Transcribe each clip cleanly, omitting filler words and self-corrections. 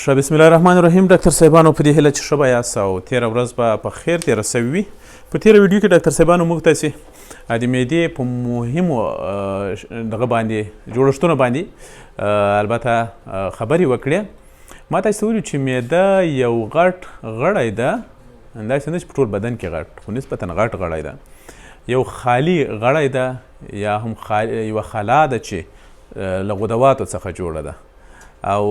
ښه بسم الله الرحمن الرحیم. ډاکټر صاحبانو په دې هیله چې ښه به یاست او تېره ورځ به په خیر تېره سوې وي. په تېره ویډیو کې ډاکټر صاحبانو موږ تاسې د معدې په مهمو دغه باندې جوړښتونو باندې البته خبرې وکړې. ما تاسې ته ویلي چې معده یو غټ غړی ده، داسې نه چې په ټول بدن کې غټ، خو نسبتا غټ غړی ده، یو خالي غړی ده یا هم یوه خلا ده چې له غدواتو څخه جوړه ده. او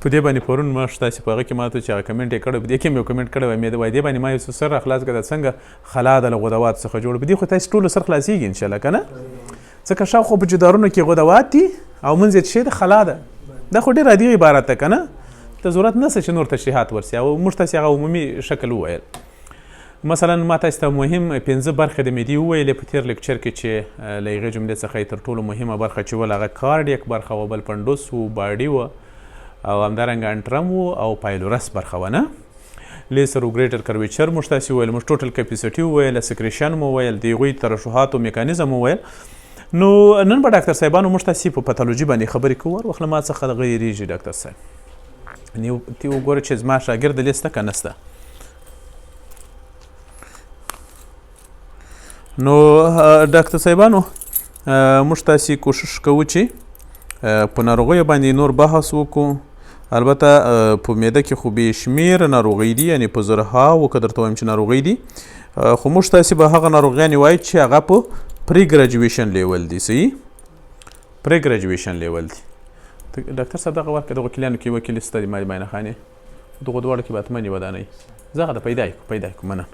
په دې باندې پرون مخ تاسې په هغه کې ما ته چې هغه کمنټ یې کړی، په دې کې مې یو کمنټ کړی وای دې باندې ما یو څه سر راخلاص کړه څنګه خلا ده له غدواتو څخه جوړه. په دې خو تاسې ټولو سر خلاصېږي انشاءالله که نه، ځکه شاوخوا په جدارونو کې غدوات دي او منځ یې څه شی ده خلا ده. دا خو ډېر عادي عبارت ده که نه، ته ضرورت نشته چې نور تشریحات ورسي او موږ تاسې هغه عمومي شکل وویل. مثلا ما تاسې ته مهم 5 برخې د معدې وویلې په تېر لیکچر کې چې له هغې جملې څخه یې تر ټولو مهمه برخه چې وله هغه کارډیک برخه وه، بل پنډوس و، باډي وه او همدارنګه انټرم و او پایلورس برخه وه نه. لیسر و ګریټر کرویچر موږ تاسې وویل، موږ ټوټل کیپیسټي وویل، سکریشن مو وویل، د هغوی ترشحاتو میکانیزم وویل. نو نن به ډاکټر صاحبانو موږ تاسې په پاتولوژي باندې خبرې کوو. هر وخت له ما څخه دغه یېرېږي ډاکټر صاحب، ته وګوره چې زما شاګرد لیسته که نسته. نو ډاکټر صاحبانو موږ تاسې کوشش کوو چې په ناروغیو باندې نور بحث وکړو. البته په معده کې خو بې شمېره ناروغۍ دي، یعنې په زرهاوو که درته وایم چې ناروغۍ دي، خو موږ تاسې به هغه ناروغیانې وایو چې هغه په پری ګریجویشن لیول دي. صحیح، پری ګریجویشن لیول دي. ډاکټر صاحب دغه ورکړه د وکیلانو کې وکیل سته دي مالي معاینه خانې، دغو دواړو کې به اتمنې ودانۍ زه هغه د پیدا کړو مننه.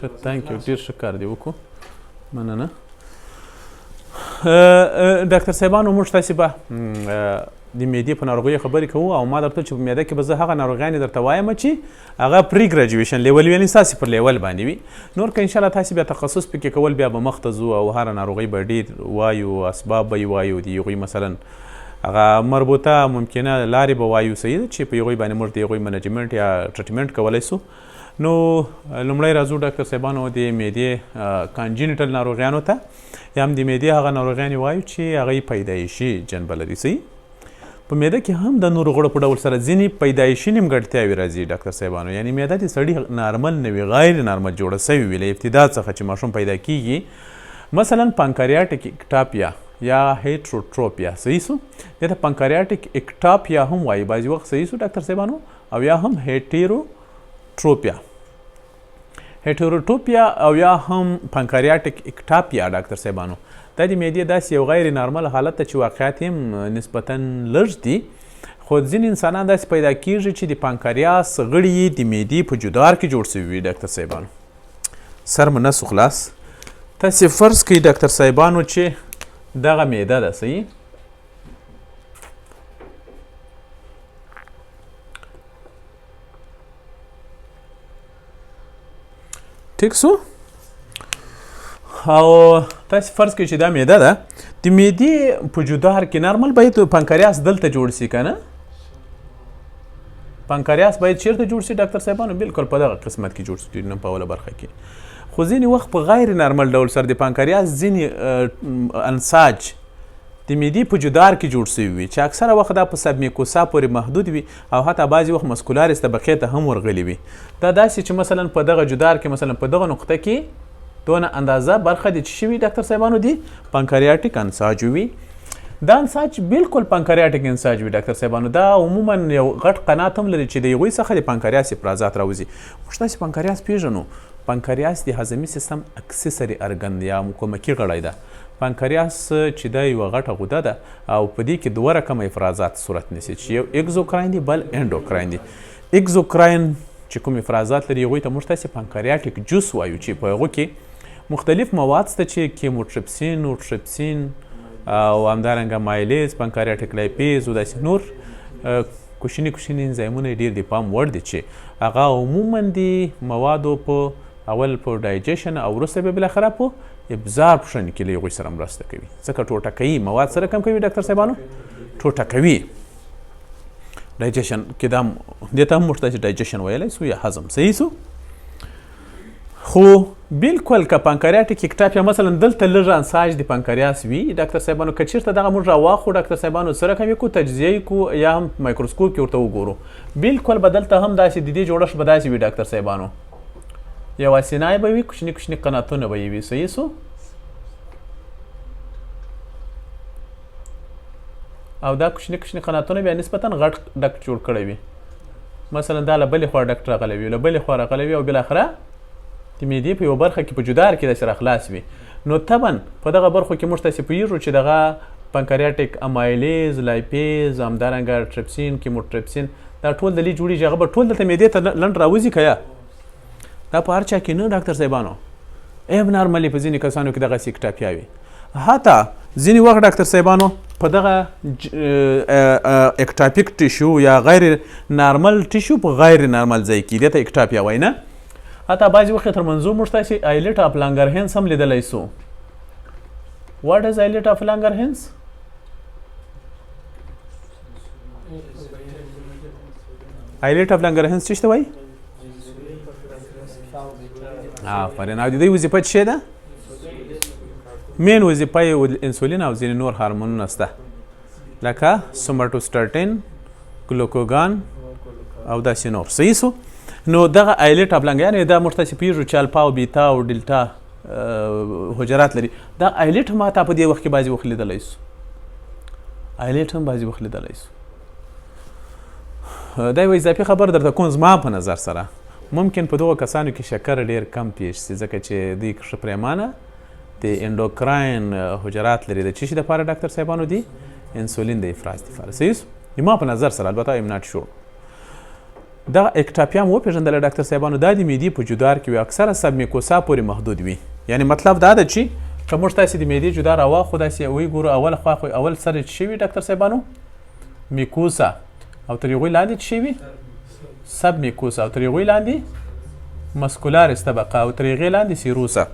ښه تhank you، ډېر ښه کار دې وکړو، مننه. ډاکټر صاحبانو موږ تاسې به د معدې په ناروغیو خبرې کوو او ما درته چې په معده کې به زه هغه ناروغیانې درته وایم چې هغه پری ګریجویشن لیول وي، یعنې ستاسې پر لیول باندې وي. نور که انشاءالله تاسې بیا تخصص پکې کول بیا به مخ ته ځو او هره ناروغۍ به ډېر وایو، اسباب به یې وایو، د هغوی مثلا هغه مربوطه ممکنه لارې به وایو، صحیح ده، چې په هغوی باندې موږ د هغوی منجمنټ یا ټریټمنټ کولی سو. نو لومړی راځو ډاکټر صاحبانو د معدې کانجینیټل ناروغیانو ته، یا هم د معدې هغه ناروغیانې وایو چې هغه یې پیدایشي جنبه لري. صحیح، په معده کې هم د نورو غړو په ډول سره ځینې پیدایشي نیمګړتیاوې راځي ډاکټر صاحبانو، یعنې معده د سړي نارمل نه وي، غیر نارمل جوړه سوې وي له ابتدا څخه چې ماشوم پیدا کیږي. مثلا پانکریاټک اکټاپیا یا هیټروټروپیا، صحیح سو، دې ته پانکریاټک اکټاپیا هم وایي بعضې وخت، صحیح سو ډاکټر صاحبانو، او یا هم هیټروټروپیا او یا هم پانکریاټک اکټاپیا ډاکټر صاحبانو. دا د معدې داسې یو غیر نارمل حالت ته چې واقعیت هم نسبتا لږ دي، خو ځینې انسانان داسې پیدا کیږي چې د پانکریاس غړي یې د معدې په جدار کې جوړ شوي وي. ډاکټر صاحبانو سر مو نسو خلاص، تاسې فرض کړئ ډاکټر صاحبانو چې دغه معده ده، صحیح، ټیک سو، او تاسې فرض کړئ چې دا معده ده، د معدې په جدار کې نارمل باید پانکریاس دلته جوړ شي که نه؟ پانکریاس باید چیرته جوړ شي ډاکټر صاحبانو؟ بالکل په دغه قسمت کې جوړ شي، نه په اوله برخه کې. خو ځینې وخت په غیر نارمل ډول سره د پانکریاس ځینې انساج د معدې په جدار کې جوړ شوي وي چې اکثره وخت دا په سبمیکوسا پورې محدود وي او حتی بعضې وخت مسکولارس طبقې ته هم ورغلي وي. دا داسې چې مثلا په دغه جدار کې مثلا په دغه نقطه کې دونه اندازه برخه د څه شي وي ډاکټر صاحبانو؟ د پانکریاټک انساج وي. دا انساج بالکل پانکریاټک انساج وي ډاکټر صاحبانو. دا عموما یو غټ قنات هم لري چې د هغوی څخه د پانکریاس افرازات راوځي. موږ تاسې پانکریاس پیژنو، پانکریاس د هضمي سیستم اکسسري ارګن یا کومکي غړی ده. پانکریاس چې دا یوه غټه غده ده او په دې کې 2 رقمه افرازات صورت نیسي چې یو اګزوکراین دي بل انډوکراین دي. اګزوکراین چې کوم افرازات لري هغوی ته موږ تاسې پانکریاټک جوس وایو چې په هغو کې مختلف مواد شته چې کیموټریپسین، نوټریپسین او همدارنګه مایلیز، پانکریاټک لایپیز او داسې نور کوچني انزایمونه ډېر د پام وړ دي چې هغه عموما د موادو په اول په ډایجیشن او وروسته بیا بالاخره په ابزارپشن کې له هغوی سره مرسته کوي، ځکه ټوټه کوي مواد سره کم کوي ډاکټر صاحبانو، ټوټه کوي ډایجیشن کې. دې ته هم موږ تاسې ډایجیشن ویلی سو یا هضم، صحیح سو. خو بالکل که پانکریاتیک اکټاپیا مثلا دلته لږ انساج د پانکریاس وي ډاکټر صاحبانو که چېرته دغه موږ راواخلو ډاکټر صاحبانو سره کوي کو تجزیه یې کو یا هم مایکروسکوپ کې ورته وګورو بالکل به دلته هم داسې د دې جوړښت به داسې وي ډاکټر صاحبانو یوه سینای به وي کوچني کوچني قناتونه به یې وي صحیح سو او دا کوچني کوچني قناتونه بیا نسبتا غټ ډکټ جوړ کړی وي مثلا دا له بلې خوا ډکټ راغلی وي له بلې خوا راغلی وي او بالاخره د معدې په یوه برخه کې په جدار کې داسې راخلاص وي نو طبعا په دغه برخو کې موږ تاسې پوهېږو چې دغه پنکریاټیک امایلیز لایپیز همدارنګه ټرپسین کیموټرپسین دا ټول د لې جوړېږي هغه به ټول دلته معدې ته لنډ راوځي که یا دا په هر چا کې نه ډاکټر صاحبانو اب نارملي په ځینې کسانو کې دغسې اکټاپیا وي حتی ځینې وخت ډاکټر صاحبانو په دغه اکټاپیک ټیشو یا غیر نارمل ټیشو په غیر نارمل ځای کې دې ته اکټاپیا وایي نه حتی بعضې وخت تر منځو موږ تاسې آیلیټ اف لانګرهینس هم لیدلی سو واټ از آیلیټ اف لانګرهینس آیلیټ اف لانګرهینس څه ته وایي آفرین او د دوی وظیفه څه شی ده مین وظیفه یې انسولین او ځینې نور هارمونونه شته لکه سوماټوسټاټین ګلوکوګان او داسې نور صحیح سو نو دغه آیلیټ ابلنګ یعنې دا موږ تاسې پوهېږو چې الفا او بیتا او ډلټا حجرات لري دا آیلیټ هم حتی په دې وخت کې بعضې وخت لیدلی سو آیلیټ هم بعضې وخت لیدلی سو دا یوه اضافي خبر درته کوم زما په نظر سره ممکن په دغو کسانو کې شکر ډېر کم پیښ شي ځکه چې دوی ښه پرېمانه د انډوکراین حجرات لري د څه شي دپاره ډاکټر صاحبانو دي انسولین د افراز دپاره صحیح زما په نظر سره البته ایم ناټ شور دغه اکټاپیا هم وپېژندله ډاکټر صاحبانو دا د معدې په جدار کې وي اکثره سب میکوسا پورې محدود وي یعنی مطلب دا ده چې که موږ تاسې د معدې جدا راواخلو داسې وګورو اول خوا خو اول سره څه شی وي ډاکټر صاحبانو میکوسا او تر هغوی لاندې څه شی وي سب میکوسا او تر هغوی لاندې مسکولارس طبقه او تر هغې لاندې سیروسا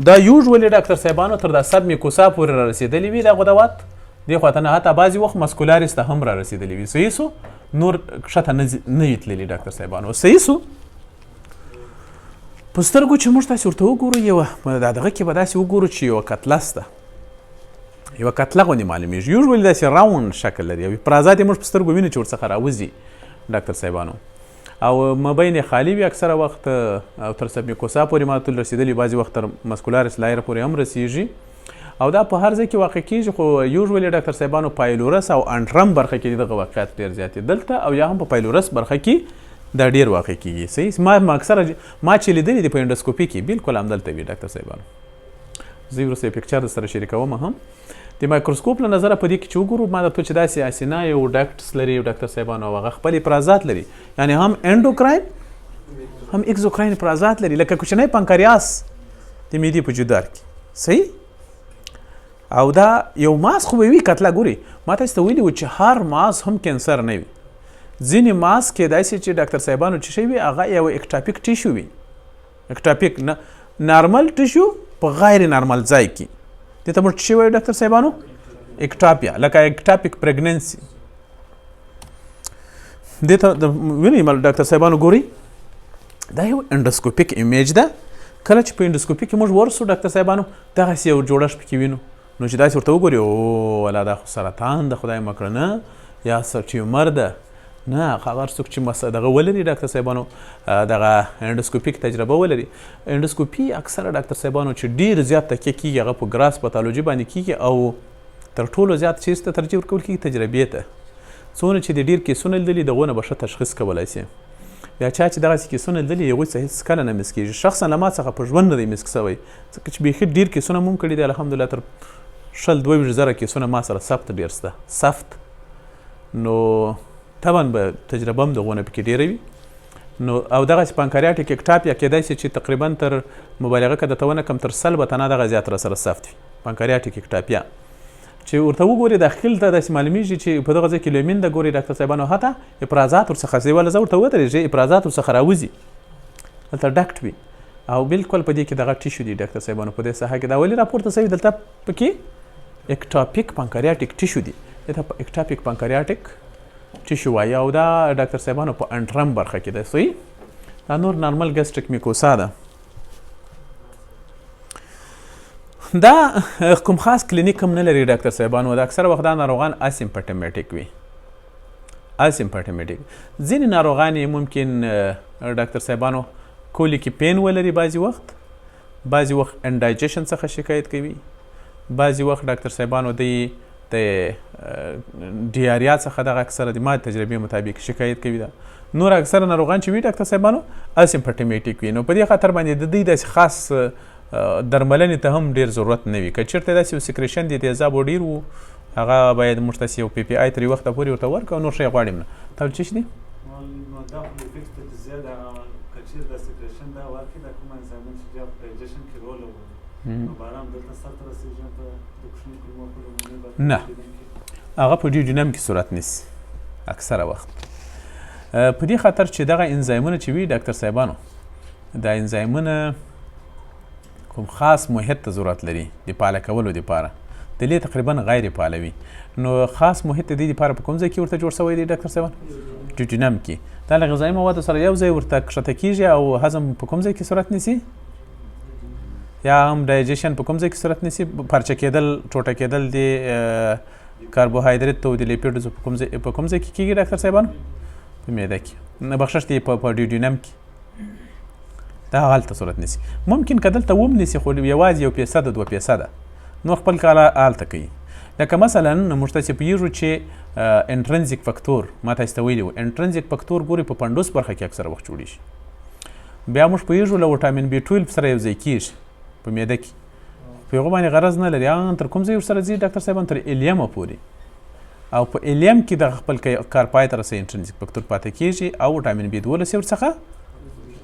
دا یوژولي ډاکټر صاحبانو تر دا سب میکوسا پورې را رسېدلي وي دا غدوات دې خواته نه حتی بعضې وخت مسکولارس ته هم را رسېدلي وي صحیح سو نور کښته نه وي تللي ډاکټر صاحبانو صحیح سو په سترګو چې موږ تاسې ورته وګورو یوه دا دغه کې به داسې وګورو چې یوه کتله شته یوه کتله غوندې معلومېږي یوژولي داسې راوند شکل لري او افرازات یې موږ په سترګو وینو چې ورڅخه راوځي ډاکټر صاحبانو او مبین یې خالي وي اکثره وخت او تر سبمیکوسا پورې معطل رسېدلي بعضې وخت تر مسکولارس لایر پورې هم رسېږي او دا په هر ځای کې واقع کېږي خو یوژولي ډاکټر صاحبانو پایلورس او انټرم برخه کې دغه واقعیت ډېر زیات دي دلته او یا هم په پایلورس برخه کې دا ډېر واقع کېږي صحیح ما اکثره ما چې لیدلي دي په انډوسکوپي کې بالکل همدلته وي ډاکټر صاحبانو زه وروسته یو پکچر در سره شریکوم هم د مایکروسکوپ له نظره په دې کې چې وګورو ما درته چې داسې اسینا یو ډکټس لري ډاکټر صاحبانو او هغه خپل افرازات لري یعنې هم انډوکراین هم اکزوکراین افرازات لري لکه کوچنی پنکریاس د معدې په جدار کې صحیح او دا یو ماس خو به وي کتله ګوري ما تاسې ته ویلي وو چې هر ماس هم کینسر نه وي ځینې ماس کیدای شي چې ډاکټر صاحبانو چې شی وي هغه یو اکټاپیک ټیشو وي اکټاپیک نارمل ټیشو په غیر نارمل ځای کې دې ته موږ څه وایو ډاکټر صاحبانو اکټاپیا لکه اکټاپیک پریګننسي دې ته وینئ ډاکټر صاحبانو ګوري دا یو انډوسکوپیک ایمیج ده کله چې په انډوسکوپي کې موږ ورسو ډاکټر صاحبانو دغسې یو جوړښت پکې وینو نو چې داسې ورته وګوري او والا دا خو سرطان د خدای مه کړه نه یا ټیومر ده نه هغه هر څوک چې دغه ولري ډاکټر صاحبانو دغه انډوسکوپیک تجربه ولري انډوسکوپي اکثره ډاکټر صاحبانو چې ډېر زیات تکیه کېږي هغه په ګراس پاتالوجي باندې کېږي او تر ټولو زیات چیز ته ترجیح ورکول کېږي تجربې ته څومره چې د ډېر کیسونه لیدلي د هغو نه به ښه تشخیص کولی شي بیا چا چې دغسې کیسونه لیدلي هغوی څه هېڅ کله نه مس کېږي شخصا له ما څخه په ژوند نه دی مس شوی ځکه چې بیخي ډېر کیسونه مو هم کړي دي الحمدلله تر 22,000 کیسونه ما سره ثبت ډېر شته ثبت نو طبعا به تجربه هم د هغو نه پکې ډېره وي نو او دغسې پانکریاټیک اکټاپیا کیدای شي چې تقریبا تر مبالغه که درته ونه کړم تر 100 به تنه دغه زیات راسره ثبت وي پانکریاټیک اکټاپیا چې ورته وګورې داخل ته داسې معلومیږي چې په دغه ځای کې لومین د ګوري ډاکټر صاحبانو حتی افرازات ورڅخه زیواله زه ورته ودرېږي افرازات ورڅخه راوځي دلته ډکټ وي او بالکل په دې کې دغه ټیشو دي ډاکټر صاحبانو په دې ساحه کې دا ولې راپورته شوي دلته پکې اکټاپیک پانکریاټیک ټیشو دي دته اکټاپیک پانکریاټیک ټیشو وایي او دا ډاکټر صاحبانو په انټرم برخه کې ده صحیح دا نور نارمل ګسټریک میکوسا ده دا کوم خاص کلینیک هم نه لري ډاکټر صاحبانو. د اکثره وخت دا ناروغان اسیمپټومیټیک وي. اسیمپټومیټیک ځینې ناروغان یې ممکن ډاکټر صاحبانو کولیکي پین ولري، بعضې وخت انډایجیشن څخه شکایت کوي، بعضې وخت ډاکټر صاحبانو دی د ډیاریا څخه دغه اکثره د ما تجربې مطابق شکایت کوي. دا نور اکثره ناروغان چې وي ډاکټر صاحبانو اسیمپټومیټیک وي. نو په دې خاطر باندې د دوی داسې خاص درملنې ته هم ډېر ضرورت نه وي. که چېرته داسې یو سیکریشن د تیزابو ډېر وو، هغه باید موږ تاسې یو پی آی تر یو وخته پورې ورته ورکړو او نور شی غواړي نه. تا څه شي دي؟ نه، هغه په ډیوډینم کې صورت نیسي اکثره وخت. په دې خاطر چې دغه انزایمونه چې وي ډاکټر صاحبانو، دا انزایمونه کوم خاص محیط ته ضرورت لري د فعاله کولو دپاره. د دې تقریبا غیر فعاله وي. نو خاص محیط د دې دپاره په کوم ځای کې ورته جوړ شوی دی ډاکټر صاحبان؟ ډیوډینم کې. دا له غذایي موادو سره یو ځای ورته کښته کېږي او هضم په کوم ځای کې صورت نیسي؟ یا هم ډایجیشن په کوم ځای کې صورت نیسي؟ پرچه کېدل، ټوټه کېدل د کاربوهایدریت او د لیپیډزو په کوم ځای کې کېږي ډاکټر صاحبانو؟ په معده کې. نه بخښش دی، په ډیوډینم کې. دا هلته صورت نیسي. ممکن که دلته هم نیسي خو یوازې 1% 2% نور خپل کار هلته کوي. لکه مثلا موږ تاسې پوهېږو چې انټرنزیک فکتور ما تاسې ته ویلي وو. انټرنزیک فکتور ګورې په پنډوس برخه کې اکثره وخت جوړېږي. بیا موږ پوهېږو له وټامین B12 سره یو ځای کېږي په معده کې. په هغو باندې غرض نه لري. هغه تر کوم ځای ورسره ځي ډاکټر صاحبان؟ تر ایلیمه پورې. او په ایلیم کې د خپل کار پای ته رسوي انټرنزیک فکتور پاتې کېږي او وټامین B12 ورڅخه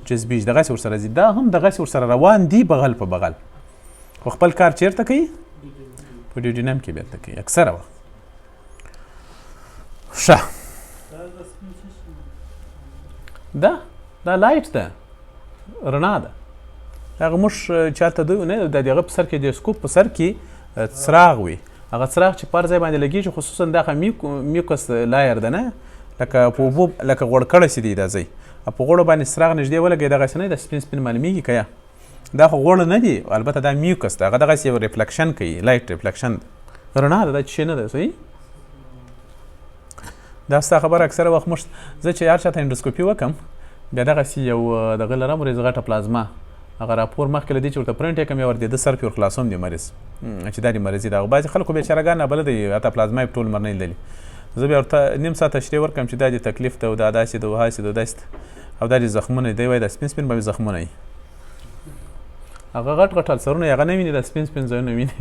جذبېږي. دغسې ورسره ځي. دا هم دغسې ورسره روان دي بغل په بغل، خو خپل کار چېرته کوي؟ په ډیوډینم کې بیرته کوي اکثره وخت. ښه، دا لایټ ده، رڼا ده. هغه موږ چې هلته نه د هغه په سر کې د سکوپ په سر کې څراغ وي. هغه څراغ چې پر ځای باندې لګېږي، خصوصا دغه میوکس لایر ده، نه لکه په اوبو لکه غوړ کړی چې دی دا ځای، په غوړو باندې څراغ نږدې ولګوي دغسې نه د سپین معلومېږي که یا دا خو غوړ نه دي، البته دا میوکس ده. هغه دغسې یو ریفلکشن کوي، لایټ ریفلکشن رڼا ده. دا چې نه ده صحیح. دا ستا خبره اکثره وخت موږ زه چې هر چاته انډوسکوپي وکړم بیا دغسې یو دغه لرم ورځ غټه پلازما، هغه راپور مخکې له دې چې ورته پرنټ یې کړم یا ورته د سر پې ور خلاصوم د مریض چې دا د مریضي ده. بعضې خلکو بیچارهګان نابلده دي، حتی پلازما یې په ټول عمر نه لیدلي. زه بیا ورته نیم ساعت تشریح ورکړم چې دا د تکلیف ده او دا داسې ده او هاسې ده داسې او دا د زخمونه دی وایي دا سپین به زخمونه وي. هغه غټ غټ السرونه هغه نه ویني، دا سپین ځایونه ویني.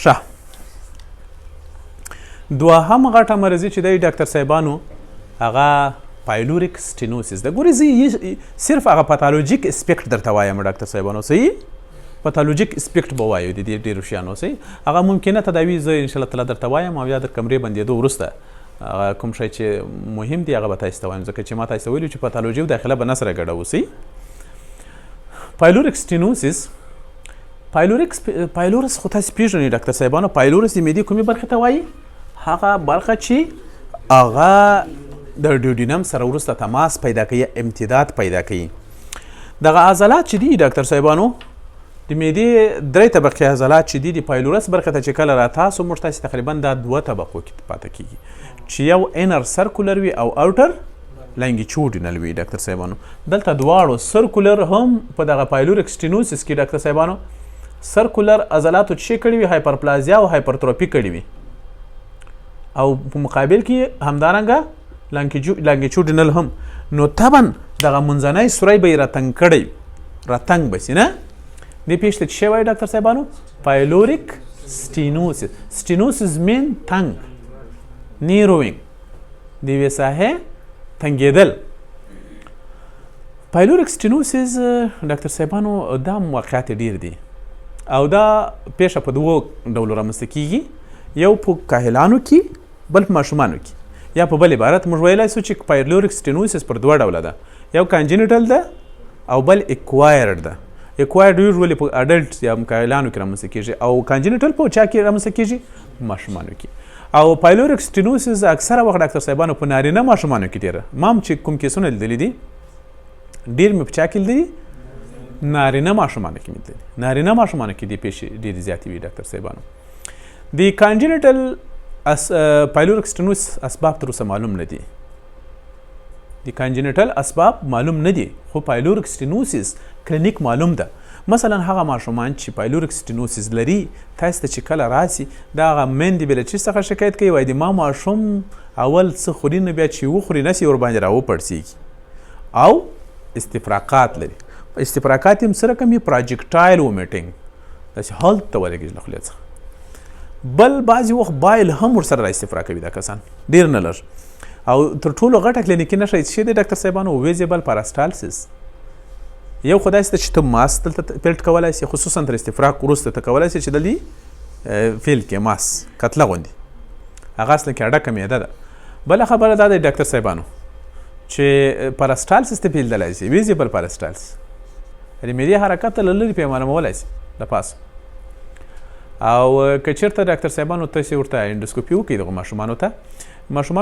ښه، دوهم غټه مرضي چې دی ډاکټر صاحبانو هغه پایلوریک سټینوسیس ده. ګورې زه صرف هغه پاتالوجیک اسپیکټ درته وایم ډاکټر صاحبانو، صحیح؟ پاتالوجیک اسپیکټ به وایو د دې ډېرو شیانو، صحیح؟ هغه ممکنه تداوي زه انشاءالله تعالی درته وایم او یا در کمرې بندېدو وروسته کوم شی چې مهم دی هغه به تاسو ته وایم، ځکه چې ما تاسو ته ویلي چې پاتالوجي او داخله به نه سره ګډوو. صحیح؟ پایلوریک سټینوسیس، پایلورس خو تاسو پیژنئ ډاکټر صاحبانو. پایلورس د معدې کومې برخې ته وایي؟ هغه برخه چې هغه د ډیوډینم سره وروسته تماس پیدا کوي، امتداد پیدا کوي. دغه عضلات چې دي ډاکټر صاحبانو د معدې 3 طبقې عضلات چې دي د پایلورس برخه ته چې کله راتاسو موږ تاسې تقریبا دا 2 طبقو کې پاتې کېږي چې یو انر سرکولر وي او اوټر لانګیچوډینل وي ډاکټر صاحبانو. دلته دواړو سرکولر هم په دغه پایلوریک سټینوسیس کې ډاکټر صاحبانو سرکولر عضلاتو چې کړي وي هایپرپلازیا او هایپرتروفي کړي وي او په مقابل کې همدارنګه لانګیچوډینل هم. نو طبعا دغه منځنی سوری به یې راتنګ کړی، راتنګ به سي نه دې پیښ ته چې شی وایي ډاکټر صاحبانو؟ پایلوریک سټینوسیس. سټینوسیس مین تنګ، نیروینګ، د یوې ساحې تنګېدل. پایلوریک سټینوسیس ډاکټر صاحبانو دا واقعات ډېر دي او دا پیښه په 2 ډولو رامنځته کېږي، یو په کاهلانو کې بل په ماشومانو کې. یا په بل عبارت موږ ویلی سو چې پایلوریک سټینوسیس پر 2 ډوله ده، یو کانجینیټل ده او بل اکوایرډ ده. اکوایرډ یوزولي په اډلټ یا کاهلانو کې رامنځته کېږي او کانجینیټل په چا کې رامنځته کېږي؟ ماشومانو کې. او پایلوریک سټینوسیس اکثره وخت ډاکټر صاحبانو په نارینه ماشومانو کې ډېره، ما هم چې کوم کیسونه لیدلي دي ډېر مې په چا کې لیدلي نارینه ماشومانو کې مې لیدلي نارینه ماشومانو کې دې پیښې ډېرې زیاتې وي ډاکټر صاحبانو د کانجنټل پایلورک سټنوس اسباب تر اوسه معلوم نه دي د کانجنټل اسباب معلوم نه دي خو پایلورک سټنوسس کلینیک معلوم ده مثلا هغه ماشومان چې پایلورک سټنوسس لري تاسو ته چې کله راسي دا هغه میندې به له چی څخه شکایت کوي وایي د ما ماشوم اول څه خوري نه بیا چې وخوري نسي ورباندې راوپړسېږي او استفراقات لري استفراقات یې هم څه رقم وي پراجکټایل ومیټینګ داسې هلت ته ولګېږي له خولې څخه بل بعضې وخت بایل هم ورسره را استفرا کوي دا کسان ډېر نه لږ او تر ټولو غټه کلینیکي نښه یې څه دی ډاکټر صاحبانو ویزیبل پاراستالسس یو خو داسې ده چې ته ماس دلته پیلټ کولی سي خصوصا تر استفراق وروسته ته کولی سي چې دلې فیل کې ماس کتله غوندې هغه اصلا کې ډکه معده ده بله خبره دا دی ډاکټر صاحبانو چې پاراستالسس ته پیلدلی سي ویزیبل پاراستالسس د معدې حرکت ته له لرې پې معلومولی سي د پاسه او که چېرته ډاکټر صاحبانو تاسې ورته انډوسکوپي وکړئ دغو ماشومانو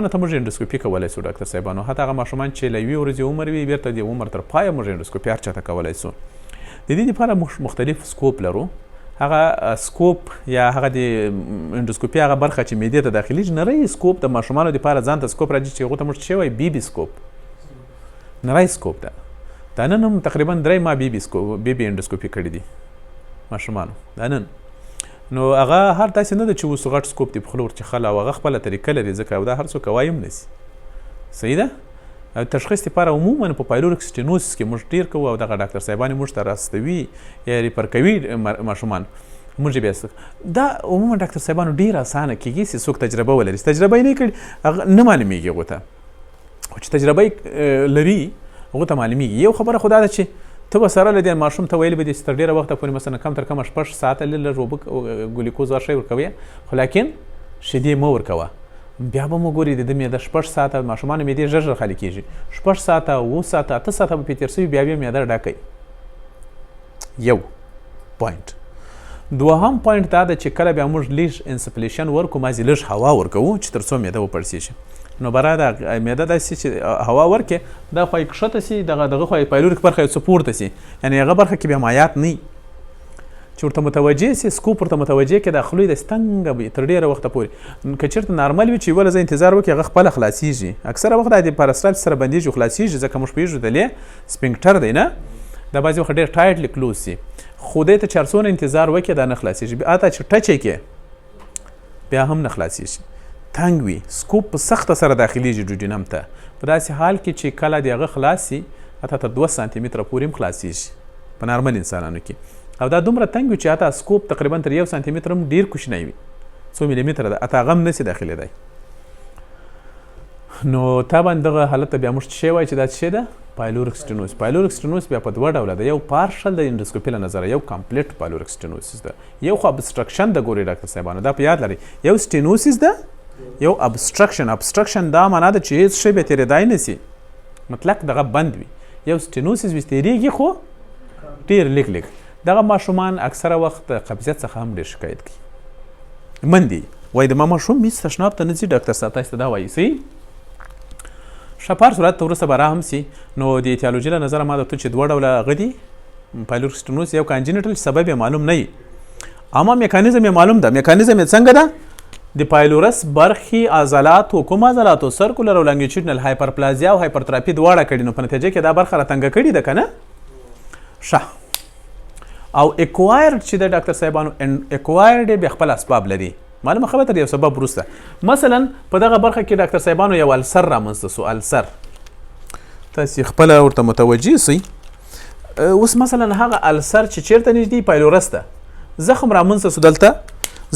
ته موږ انډوسکوپي کولی سو ډاکټر صاحبانو حتی هغه ماشومان چې له یوې ورځې عمر وي بیرته د عمر تر پایه موږ انډوسکوپي هر چاته کولی سو د دې دپاره مختلف سکوپ لرو هغه سکوپ یا هغه د انډوسکوپي هغه برخه چې معدې ته داخلیږي نری سکوپ د ماشومانو دپاره ځان ته سکوپ راځي چې هغو ته موږ څه وایي بیبي سکوپ نری سکوپ ده دا نن هم تقریبا 3 ما بیبي انډوسکوپي کړي دي ماشومانو دا نن نو هغه هر داسې نه ده چې اوس غټ سکوپ دی په خوله ورچخله او هغه خپله طریقه لري ځکه او دا هر څوک کوای هم نسي صحیح ده تشخیص دپاره عموما په پایلورک سټنوسس کې موږ ډېر کوو او دغه ډاکټر صاحبانې موږ ته راستوي یا ریفر کوي ماشومان موږ یې بیا دا عموما ډاکټر صاحبانو ډېر اسانه کېږي چې څوک تجربه ولري تجربه یې نه کړي هغه نه معلومیږي هغو ته خو چې تجربه یې لري هغو ته معلومیږي یو خبره خو دا ده چې ته به سره له دې ماشوم ته ویلی به دي چې تر ډېره وخته پورې مثلا کم تر کمه 6 ساعته لږ اوبه ګلیکوز هر شی ورکوې خو لیکن شیدې مه ورکوه بیا به مو ګوري د ده معده 6 ساعته ماشومانو معدې ژر ژر خالي کېږي 6 ساعته 7 ساعته 8 ساعته به پې تېر سوي بیا معده ډکوي یو پوینټ دوهم پوینټ دا ده چې کله بیا موږ لږ انسپلیشن ورکو مازې لږ هوا ورکوو چې تر څو معده وپړسېږي نو برای دا معده داسې چې هوا ورکې دا خوا یې کښته سي دغه خوا یې پایلورک برخه یې څه پورته سي یعنې هغه برخه کې بیا مایات نه چې ورته متوجه سي سکوپ ورته متوجه کړي دا خولۍ داسې تنګه وي تر ډېره وخته پورې که چېرته نارمل وي چې یوه لحظه انتظار وکړي هغه خپله خلاصېږي اکثره وخت دا د پاراستالسس سره بندېږي خلاصېږي ځکه موږ پوهېږو دلې سپینکټر دی نه دا بعضې وخت ډېر ټایټلی کلوز سي خو دی ته چې هر څونه انتظار وکړي دا نه خلاصېږي بیا تا چې ټچ یې کړې بیا هم نه خلاصېږي تنګ وي سکوپ په سخته سره داخلیږي جوجینم ته په داسې حال کې چې کله د هغه خلاص سي حتی تر 2 سانتي متره پورې هم خلاصېږي په نارمل انسانانو کې او دا دومره تنګ وي چې حتی سکوپ تقریبا تر 1 سانتي متره هم ډېر کوچنی وي 100 ملي متره ده حتی هغه هم نسي داخلېدی نو طبعا دغه حالت ته بیا موږ څه وایو چې دا څه ده پایلورک سټنوس پایلورک سټنوس بیا په 2 ډوله ده یو پارشل د انډوسکوپي له نظره یو کمپلیټ پایلورک سټنوسس ده یو خو ابسټرکشن د ګوري ډاکټر صاحبانو دا په یاد لري یو سټنوسس ده یو ابسټرکشن دا معنا ده چې هیڅ شی به تېرېدای نه سي مطلق دغه بند وي یو سټنوسس وي تېرېږي خو ډېر لږ دغه ماشومان اکثره وخت قبضیت څخه هم ډېر شکایت کوي مندې وایي د ما ماشوم هېڅ تشناب ته نه ځي ډاکټر صاحب تاسو ته دا وایي صحیح شپار صورت ته وروسته به را هم سي نو د ایتیالوجي له نظره ما درته چې 2 ډوله هغه دي پایلورک سټنوس یو کانجنټل سبب یې معلوم نه وي اما میکانیزم یې معلوم ده میکانیزم یې څنګه ده د پایلورس برخې عضلاتو کوم عضلاتو سرکولر او لانګیچیډنل هایپرپلازیا او هایپرترافي دواړه کړي نو په نتیجه کې دا برخه راتنګه کړي ده که نه ښه او اکوایرډ چې د ډاکټر صاحبانو اکوایرډ یې بیا خپل اسباب لري معلومه خبره تر یو سبب وروسته مثلا په دغه برخه کې ډاکټر صاحبانو یو السر رامنځته سو السر تاسې خپله ورته متوجه سئ اوس مثلا هغه السر چې چیرته نږدې پایلورس ته زخم رامنځته سو دلته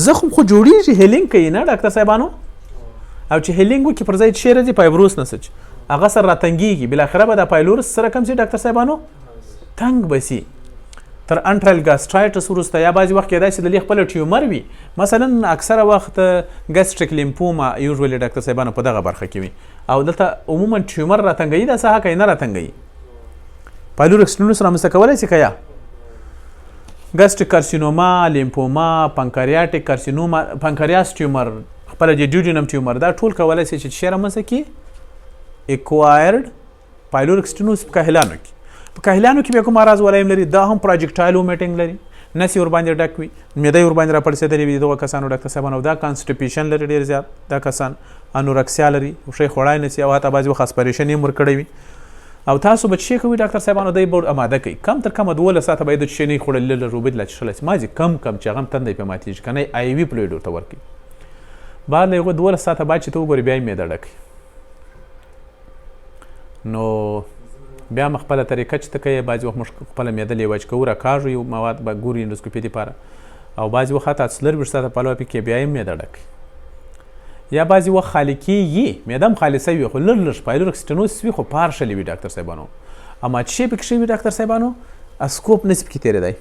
زخم خو جوړیږي هیلینګ کوي نه ډاکټر صاحبانو او چې هیلینګ وکړي پر ځای چې شی راځي فایبروس نسج هغه سره راتنګېږي بالاخره به د پایلورس سره کم سي ډاکټر صاحبانو تنګ به سي تر انټرال ګاسټرایټس وروسته یا بعضې وخت کېدای شي د دې خپله ټیومر وي مثلا اکثره وخت ګاسټریک لیمفوما یوزولي ډاکټر صاحبانو په دغه برخه کې وي او دلته عموما ټیومر راتنګوي دا څه حقه نه راتنګوي پایلورک سټنوس رامنځته کولی شي که یا ګاسټریک کارسینوما لیمفوما پنکریاټیک کارسینوما پنکریاس ټیومر خپله د جوجینم ټیومر دا ټول کولی شي چې شی رامنځته کړي اکوایرډ پایلورک سټنوس په کاهلانو کې په کاهلیانو کې بیا کوم اراز ولایم لري دا هم پروجیکټایل ومیټینګ لري نس یې ورباندې ډک وي معده یې ورباندې راپړسېدلې وي دغه کسانو ډاکټر صاحبانو دا کانسټیپیشن لري ډېر زیات دا کسان انورکسیا لري شی خوړای نه شي او حتی بعضې وخت اسپریشن یې ورکړی وي او تاسو به څه کوئ ډاکټر صاحبانو دی به اماده کوي کم تر کمه 12 ساعته به یې د څه نه خوړلي لږ اوبه لا څښلی شي مازې کم چې هغه هم تندی پرې ماتېږي که نه آی وي فلویډ ورته ورکوي بعد له هغه 12 ساعته بعد چې ته وګورې بیا یې معده ډکوي نو بیا م خپله طریقه چې ته کوې بعضې وخت موږ خپله معده لیوج کوو راکاږو یو مواد به ګورو انډوسکوپي دپاره او بعضې وخت حتی 24 ساعته پلوه پې کې بیا یې معده ډکوي یا بعضې وخت خالي کېږي معده هم خالصه وي خو لږ لږ پایلورک سټینوسس وي خو پارشلي وي ډاکټر صاحبانو اما چې شی پکې شوي ډاکټر صاحبانو اسکوپ نسي پکې تېرېدی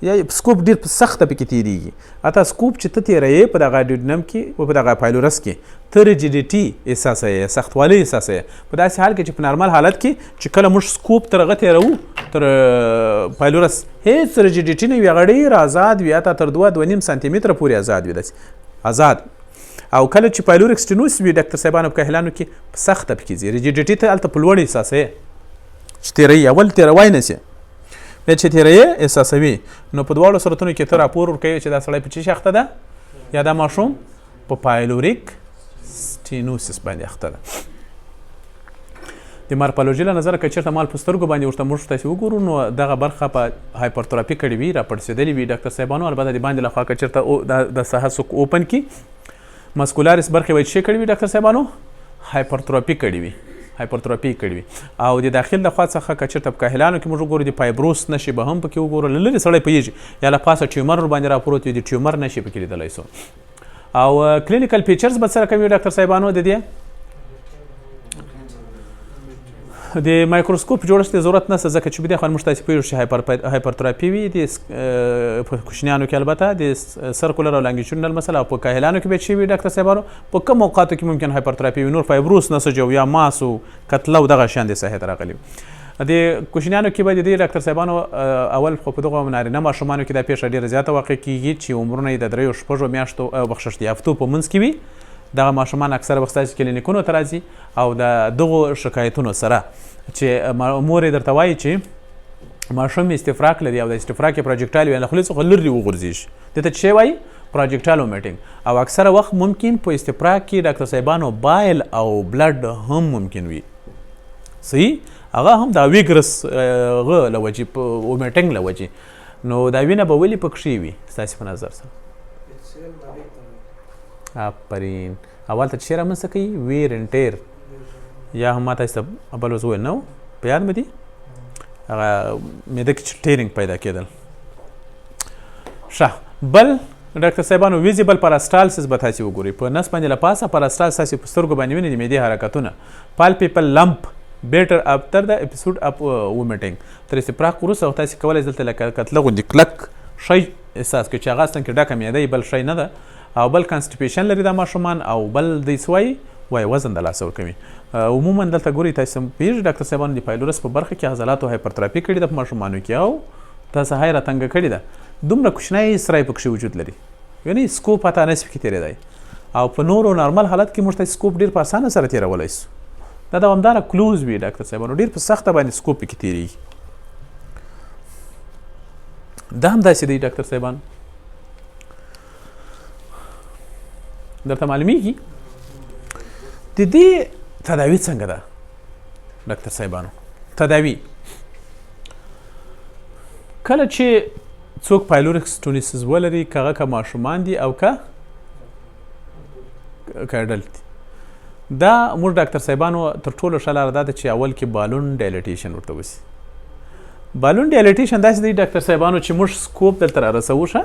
یا سکوپ ډېر په سخته پکې تېرېږي حتی سکوپ چې ته تېروې په دغه ډیوډنم کې او په دغه پایلورس کې ته ریجیډیټي احساسوې سختوالی احساسوې په داسې حال کې چې په نارمل حالت کې چې کله موږ سکوپ تر هغه تېروو تر پایلورس هېڅ ریجیډیټي نه وي هغه ډېر آزاد وي حتی تر 2.5 سانتي متره پورې آزاد وي داسې آزاد او کله چې پایلورک سټینوسس وي ډاکټر صاحبانو په کاهلانو کې په سخته پکې ځي ریجیډیټي ته هلته په لوړ احساسوې چې تېروي اول تېروای نه شي بیا چې تېروي احساسوي نو په دواړو صورتونو کې ته راپور ورکوي چې دا سړی په څه اخته ده یا دا ماشوم په پایلوریک سټینوسس باندې اخته ده د مارپالوژي له نظره که چېرته مال په سترګو باندې ورته موږ تاسې وګورو نو دغه برخه په هایپرتروفي کړې وي راپړسېدلې وي ډاکټر صاحبانو البته د باندې لخوا که چېرته د ساحه څوک اوپن کړي مسکولارس برخې به څه کړي وي ډاکټر صاحبانو هایپرتروفي کړي وي هایپرتروفي کړي وي او د داخل له خوا څخه که چېرته په کاهلانو کې موږ وګورو د فایبروس نښې به هم پکې وګورو له لرې سړی پوهېږي یا له پاسه ټیومر ورباندې راپروت وي د ټیومر نښې پکې لیدلی سو او کلینیکل فیچرز به سره کوي ډاکټر صاحبانو د دې د مایکروسکوپ جوړښت ته ضرورت نشته ځکه چې بدې خو موږ تاسې پوهېږو چې هایپرتروفي وي د په کوچنیانو کې البته د سرکولر او لانګیچونل مسله او په کاهلانو کې به څه وي ډاکټر صاحبانو په کوم اوقاتو کې ممکن هایپرتروفي وي نور فایبروس نسج او یا ماس او کتله او دغه شیان د صحت راغلي د کوچنیانو کې به د دې ډاکټر صاحبانو اول خو په دغه نارینه ماشومانو کې دا پیښه ډېره زیاته واقع کېږي چې عمرونه یې د 3 میاشتو بخښښت یافتو په منځ کې وي دغه ماشومان اکثره وخت ستاسې کلینیکونو ته راځي او د دغو شکایتونو سره چې مور یې درته وایي چې ماشوم استفراق لري او د استفراق یې پروجیکټایل وي له خولې څخه لرې وغورځېږي دې ته څه وایي پروجیکټایل ومیټینګ او اکثره وخت ممکن په استفراق کې ډاکټر صاحبانو بایل او بلډ هم ممکن وي صحیح هغه هم د ویګرس غه له وجې په ومیټینګ له وجې نو دا وینه به ولې پکښې وي ستاسې په نظر سره آفرین اول ته چې رامنځته کوي ویر اینډ ټیر یا هم ما تاسو ته بل وزوی نو په یاد مې دي هغه معده کې ټیرینګ پیدا کېدل ښه بل ډاکټر صاحبانو ویزیبل پاراسټالسس به تاسې وګورئ په نس باندې له پاسه پاراسټالس تاسې په سترګو باندې وینئ د معدې حرکتونه پالپیپل لمپ بیټر افتر د اپیسوډ اف ومیټینګ تر استفراق وروسته تاسې کولی دلته لکه کتله غوندې کلک شی احساس کړئ چې هغه اصلا کې ډکه معده بل شی نه ده او بل کانسټیپیشن لري دا ماشومان او بل دی څه وایي وزن د لاسه ورکوي عموما دلته ګورئ تاسې پوهېږئ ډاکټر صاحبانو د پایلورس په برخه کې عضلاتو هایپرتروفي کړې ده په ماشومانو کې او تاسې های راتنګه کړې ده دومره کوچنی سری پکښې وجود لري یعنې سکوپ حتی نسي پکې تېرېدی او په نورو نارمل حالت کې موږ ته سکوپ ډېر په اسانه سره تېرولی سو دا دوامداره کلوز وي ډاکټر صاحبانو ډېر په سخته باندې سکوپ پکې تېرېږي دا هم داسې دی ډاکټر صاحبانو درته معلومیږي د دې تداوی څنګه ده ډاکټر صاحبانو تداوی کله چې څوک پایلورک سټونیسس ولري که هغه که ماشومان دي او که اډلټ دي دا موږ ډاکټر صاحبانو تر ټولو ښه لاره دا ده چې اول کې بالون ډایلیټیشن ورته وسي بالون ډایلیټیشن داسې دی ډاکټر صاحبانو چې موږ سکوپ دلته رارسوو ښه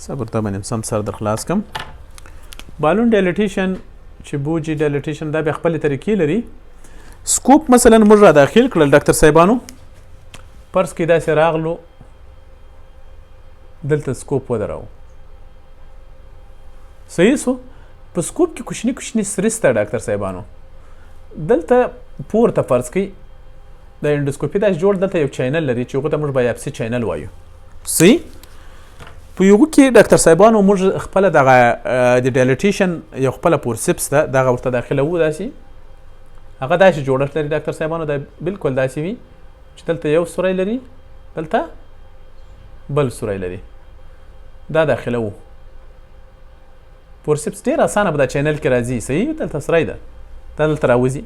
صبر ته باندې سم سر در خلاص کم بالون ډایلیټیشن چې بوجي ډایلیټیشن دا بیا خپلې طریقې لري سکوپ مثلا موږ را داخل کړل ډاکټر صاحبانو فرض کې داسې راغلو دلته سکوپ ودراو صحیح سو په سکوپ کې کوچني کوچني سرسته ډاکټر صاحبانو دلته پورته فرض کوي د انډوسکوپي داسې جوړ دلته یو چینل لري چې هغه ته موږ بایاپسي چینل وایو صحیح په یوه کې ډاکټر صاحبانو موږ خپله دغه د ډایلیټیشن یو خپله پورسپس ده دغه ورته داخلوو داسې هغه داسې جوړښت لري ډاکټر صاحبانو دا بالکل داسې وي چې دلته یو سوری لري دلته بل سوری لري دا داخله وو فورسپس ډېر اسانه به دا چینل کې راځي صحیح دلته سوری ده دا دلته راوځي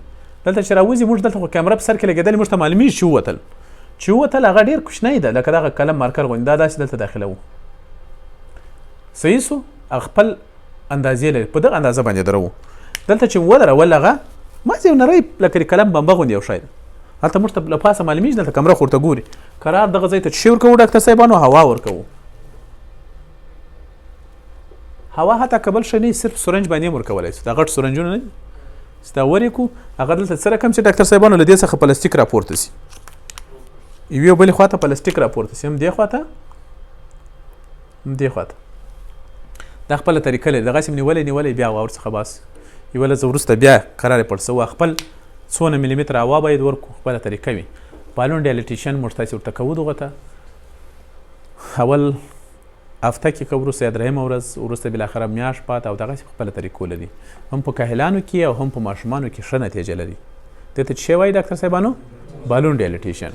دلته چې راوځي موږ دلته خو کیمره په سر کې لګېدلې موږ ته معلومیږي چې ووتل هغه ډېر کوچنی ده لکه دغه قلم مارکر غوندې دا داسې دلته داخله وو صحیح سو خپل اندازې لري په دغه اندازه باندې درو دلته چې ودرول هغه مازې یو نری لکه د قلم بمبه غوندې یو شی ده هلته موږ ته له پاسه معلومیږي دلته کمره خو ورته ګوري قرار دغه ځای ته شی ورکوو ډاکټر صاحبانو هوا ورکوو هوا حتی که بل شی نه صرف سرنج باندې هم ورکولی شو دا غټ سرنجونه نه دي چې دا ورکو هغه دلته څه رقم چې ډاکټر صاحبانو له دې څخه پلاستیک راپورته سي یوې بلې خواته پلاستیک راپورته سي هم دې خواته هم دې خواته دا خپله طریقه لري دغسې نیولی بیا هوا ورڅخه باسي یوه لږ وروسته بیا قرار یې پړسوه خپل څونه ملي متره هوا باید ورکړو خپله طریقه وي بالون ډایلیټیشن موږ تاسې ورته کوو دغه ته اول هفته کې که وروسته یا درېیمه ورځ وروسته بالاخره میاشت پاته او دغسې په خپله طریقو لري هم په کاهلانو کې او هم په ماشومانو کې ښه نتیجه لري دې ته څه وایي ډاکټر صاحبانو بالون ډایلیټیشن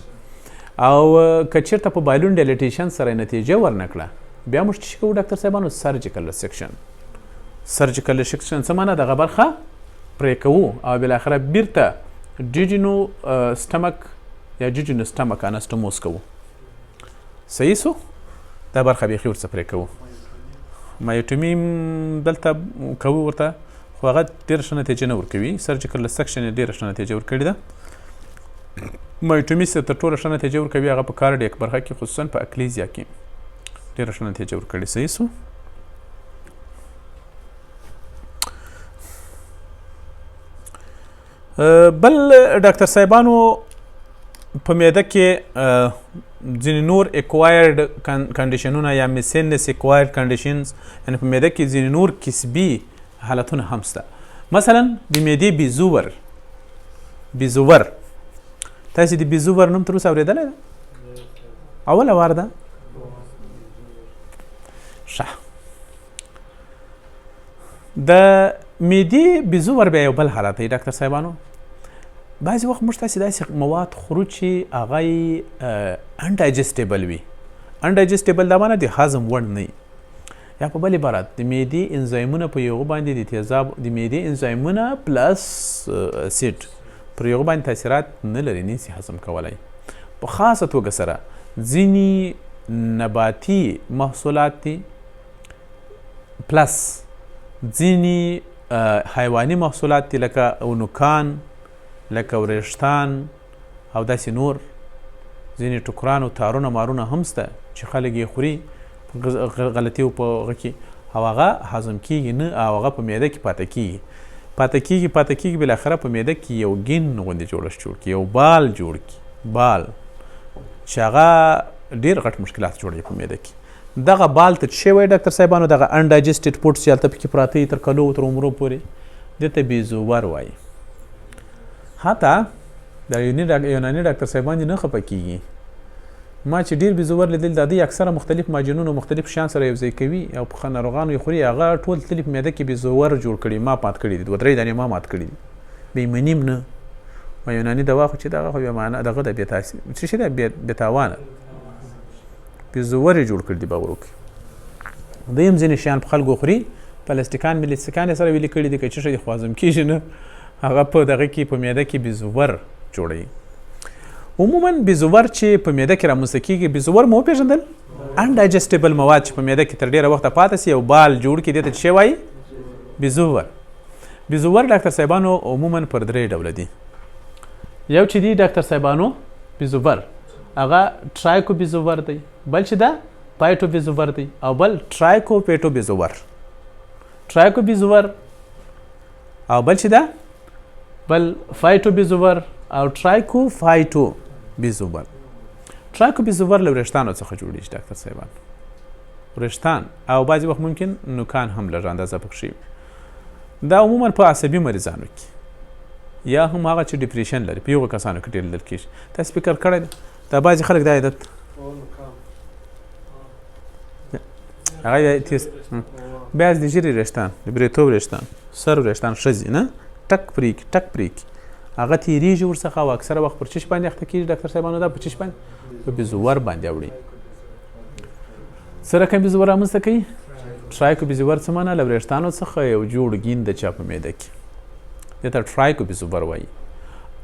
او که چېرته په بالون ډایلیټیشن سره نتیجه ورنه کړه بیا موږ څه کوو ډاکټر صاحبانو سرجیکل ریسیکشن سرجیکل ریسیکشن څه معنی دغه برخه پرې کوو او بالاخره بیرته جیجینو سټمک یا جیجینو سټمک انسټموس کوو صحیح سو دا برخه بیخي ورڅه پرې کوو مایوټومي دلته کوو ورته خو هغه ډېره ښه نتیجه نه ورکوي سرجیکل ریسیکشن یې ډېره ښه نتیجه ورکړې ده مایوټومي تر ټوله ښه نتیجه ورکوي هغه په کارډیک برخه کې خصوصا په اکلیزیا کې ډېره ښه نتیجه ورکړې صحیح سو بل ډاکټر صاحبانو په معده کې ځینې نور اکوایرډ کنډیشنونه یا میسینس اکوایرډ کنډیشنز یعنې په معده کې ځینې نور کسبي حالتونه هم شته مثلا د معدې بیزوور تاسې د بیزوور نوم تر اوسه اورېدلی ده اوله وار ده ښه د معدې بیزوور بیا یو بل حالت دی ډاکټر صاحبانو بعضې وخت موږ تاسې داسې مواد خورو چې هغه یې انډایجسټیبل وي انډایجسټیبل دا معنی د هضم وړ نه یا په بل عبارت د معدې انزایمونه په یو باندې د تیزاب د معدې انزایمونه پلس اسید پر یو باندې تاثیرات نه لري نشي هضم کولی په خاصه توګه سره ځینې نباتي محصولات دي پلس ځینې حیواني محصولات دي لکه اونوکان لکه وریښتان او داسې نور ځینې ټوکران او تارونه مارونه هم شته چې خلک یې خوري غلطي په هغه کې او هغه هضم کیږي نه او هغه په معده کې پاته کیږي بالاخره په معده کې یو ګین غوندې جوړښت جوړ کړي یو بال جوړ کړي بال چې هغه ډېر غټ مشکلات جوړوي په معده کې دغه بال ته څه وایي ډاکټر صاحبانو دغه انډایجسټډ فوډس چې هلته پکې پراته وي تر کلو تر عمرو پورې دې ته بیزوور وایي حتی د یوناني ډاکټر صاحبان نه خفه کیږي ما چې ډېر بیزوور لیدل د دوی اکثره مختلف ماجنونه مختلف شیان سره یو ځای کوي او په ناروغانو یې خوري هغه ټول تللي په معده کې بیزوور جوړ کړي ما مات کړي دي 2-3 دانې ما مات کړي دي بېایمني نه ما یوناني دوا خو چې دغه خو بیا معنا دغه د بېتاثیر څه شي ده بېتاوانه بیزوور یې جوړ کړي دي باور وکړي دوی هم ځینې شیان په خلکو خوري پلاستیکان ملیستیکان یې سره ویلي کړي دي که څه شی خو هضم کېږي نه هغه په دغه کې په معده کې بیزوور جوړوي عموما بیزوور چې په معده کې رامنځته کېږي بیزوور مو وپېژندل انډایجسټیبل مواد چې په معده کې تر ډېره وخته پاته سي یو بال جوړ کړي دې ته څه وایي بیزوور ډاکټر صاحبانو عموما پر 3 ډوله دي یو چې دی ډاکټر صاحبانو بیزوور هغه ټرایکو بیزوور دی بل چې دا پایټو بیزوور دی او بل ټرایکو پیټو بیزوور او بل چې دا بل فایټو بیزوور او ټرایکو فایټو بیزوور له وریښتانو څخه جوړیږي ډاکټر صاحبان وریښتان او بعضې وخت ممکن نوکان هم لږ اندازه پکښې وي دا عموما په عصبي مریضانو کې یا هم هغه چې ډپریشن لري په یوه کسانو کې ډېر لیدل کېږي تاسې فکر کړی دا بعضې خلک دا عادت هغه بعض د ژیرې وریښتان د بریتو وریښتان سر وریښتان ښځې نه ټک پرې کړي هغه تیریږي ورڅخه او اکثره وخت پر چش باندې اخته کېږي ډاکټر صاحبانو دا په چش باندې په بیزوور باندې اوړي څه رقم بیزوور رامنځته کوي ټرایکو بیزوور څه معنی له وریښتانو څخه یو جوړ ګیند د چا په معده کې دې ته ټرایکو بیزوور وایي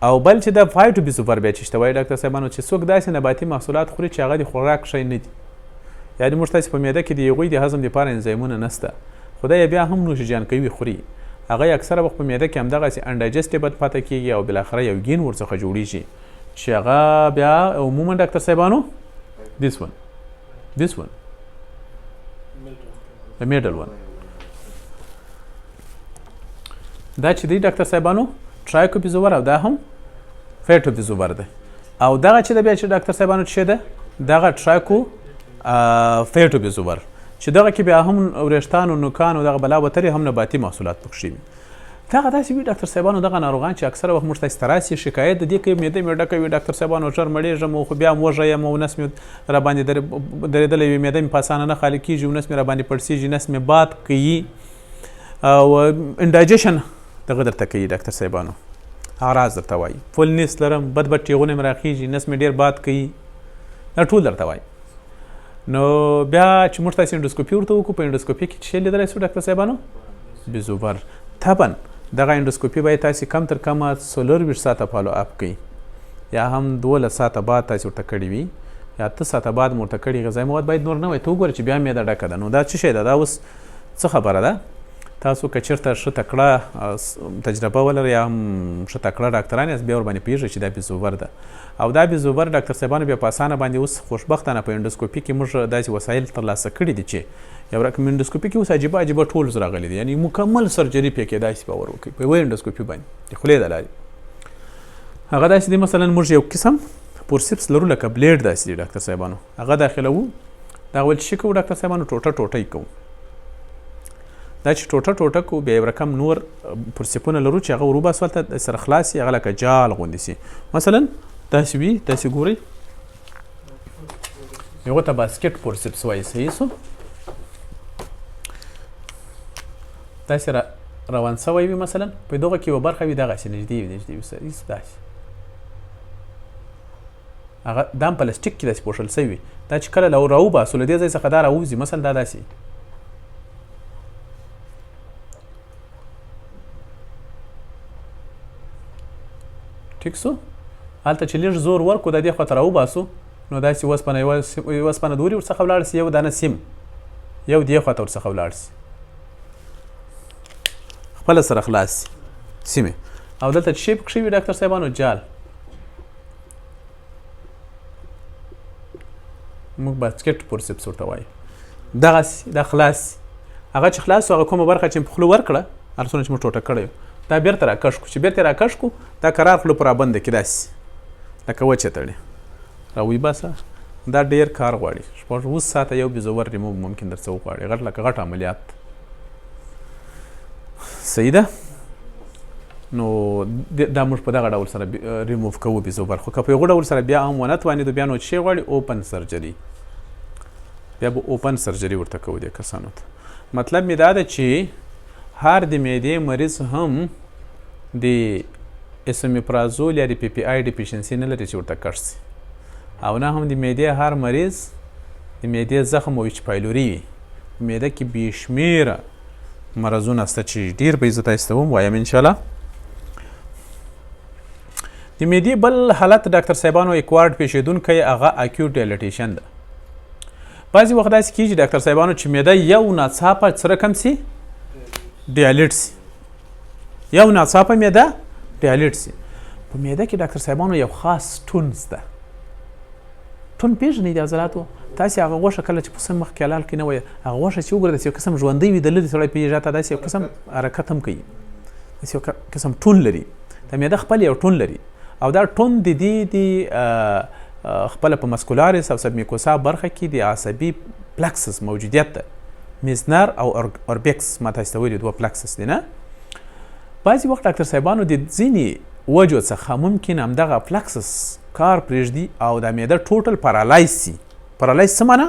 او بل چې د فایټو بیزوور بیا چې شته وایي ډاکټر صاحبانو چې څوک داسې نباتي محصولات خوري چې هغه د خوراک شی نه دي یعنې موږ تاسې په معده کې د هغوی د هضم دپاره انزایمونه نشته خو دا بیا هم نوشجان کوي خوري هغه اکثره وخت په معده کې همدغسې انډایجسټیبل پاتې کېږي او بالاخره یو ګین ورڅخه جوړیږي چې هغه بیا عموما ډاکټر صاحبانو this one the middle one دا چې دی ډاکټر صاحبانو ټرایکو بیزوور او دا هم فیټو بیزوور دی او دغه چې د بیا چې ډاکټر صاحبانو چې ده دغه ټرایکو فیټو بیزوور چې دغه کې بیا هم وریښتانو نوکانو دغه بلا وترې هم نباتي محصولات پکښې وي دغه داسې وي ډاکټر صاحبانو دغه ناروغان چې اکثره وخت موږ ته راسي شکایت د دې کوي معده مې ډکه وي ډاکټر صاحبانو ژر مړېږم خو بیا هم وږی یم او نس مې راباندې درېدلی وي معده مې په اسانه نه خالي کېږي او نس مې راباندې پړسېږي نس مې باد کوي او انډایجېشن دغه درته کوي ډاکټر صاحبانو اعراض درته وایي فل نیس لرم بد ټیغونه مې راخېږي نس مې ډېر باد کوي دا ټول درته وایي نو بیا چې موږ تاسې انډوسکوپي ورته وکړو په انډوسکوپي کې چې شی لیدلی شو ډاکټر صاحبانو بیزوور طبعا دغه انډوسکوپي باید تاسې کم تر کمه 24 ساعته فالو اپ کوي یا هم 12 ساعته بعد تاسې ورته کړي وي یا 8 ساعته بعد مو ورته کړي غذایي مواد باید نور نه وای ته وګوره چې بیا معده ډکه ده نو دا څه شی ده دا اوس څه خبره ده تاسو که چېرته ښه تکړه تجربه ولرئ یا هم ښه تکړه ډاکټران یاست بیا ورباندې پوهېږئ چې دا بیزوور ده او دا بیزوور ډاکټر صاحبانو بیا په اسانه باندې اوس خوشبختانه په انډوسکوپي کې موږ داسې وسایل ترلاسه کړي دي چې یو رقم انډوسکوپي کې اوس عجیبه عجیبه ټولز راغلي دي یعنې مکمل سرجري پې کېدای شي باور وکړئ په یوه انډوسکوپي باندې د خولې د لارې هغه داسې دی مثلا موږ یو قسم پورسپس لرو لکه بلیډ داسې دی ډاکټر صاحبانو هغه داخلوو دا ول چې کوو ډاکټر صاحبانو ټوټه ټوټه یې کوو دا چې ټوټه ټوټه کو بیا یو رقم نور پرسپونه لرو چې هغه وروباسو هلته سره خلاص شي هغه لکه جال غوندې شي مثلا داسې وي داسې ګورئ هغو ته باسکټ پورسپس وایي صحیح سو داسې روان سوی وي مثلا په دغه کې یوه برخه وي دغسې نږدې وي داسې هغه دا هم پلاستیک کې داسې پوښل سوي وي دا چې کله راوباسو له دې ځای څخه دا راوځي مثلا دا داسې ټیک سو هلته چې لږ زور ورکړو د دې خواته راوباسو نو داسې وسپنه دوري ورڅخه ولاړ سي یو دانه سیم یو دې خواته ورڅخه ولاړ سي خپله سره خلاص سي سیمې او دلته چې شی پکښې وي ډاکټر صاحبانو جال موږ باسکټ پورسپس ورته وایو دغسې دا خلاص سي هغه چې خلاص سو هغه کومه برخه چې مې په خوله ورکړه هر څومره چې موږ ټوټه کړی دا بیرته راکش کو چې بیرته راکش کو دا قرار خوله په رابنده کې داسې لکه وچه تړي راویباسه دا ډېر کار غواړي 8 ساعته یو بیزوور ریموو ممکن درڅه وغواړي غټ لکه غټ عملیات صحیح ده نو دا موږ په دغه ډول سره ریموو کوو بیزوور خو که په یوه ډول سره بیا هم ونه توانېدو بیا نو چې شی غواړي اوپن سرجري بیا به اوپن سرجري ورته کوو دې کسانو ته مطلب مې دا ده چې هر د معدې مریض هم د اسومیپرازول یا د پی پی آی ډیفیشنسي نه لري چې ورته کش سي او نه هم د معدې هر مریض د معدې زخم او وچ پایلوري وي په معده کې بې شمېره مرضونه شته چې ډېر به یې زه تاسو ته ووایم انشاءالله د معدې بل حالت ډاکټر صاحبانو ایکوارډ پیښېدونکی هغه اکیوټ ډایلیټیشن ده بعضې وخت داسې کېږي ډاکټر صاحبانو چې معده یو ناڅاپه څه رقم سي ډیالیټ سي یو ناڅاپه معده ډیالیټ سي په معده کې ډاکټر صاحبانو یو خاص ټون شته ټون پېژنئ د عضلاتو تاسې هغه غوښه کله چې په سم مخکې حلال کې نه وایه هغه غوښه چې وګوره داسې یو قسم ژوندی وي د لرې سړی پېژني راته داسې یو قسم حرکت هم کوي داسې یو قسم ټون لري د معده خپل یو ټون لري او دا ټون د دې د خپله په مسکولارس او سبمیکوسا برخه کې د عصبي پلکسس موجودیت ده میزنر او اوربیکس ما تاسو ته ویلي دوه پلکسس دي نه بعضې وخت ډاکټر صاحبانو د ځینې وجو څخه ممکن همدغه پلکسس کار پرېږدي او د معده ټوټل پارالایز سي پارالایز څه معنی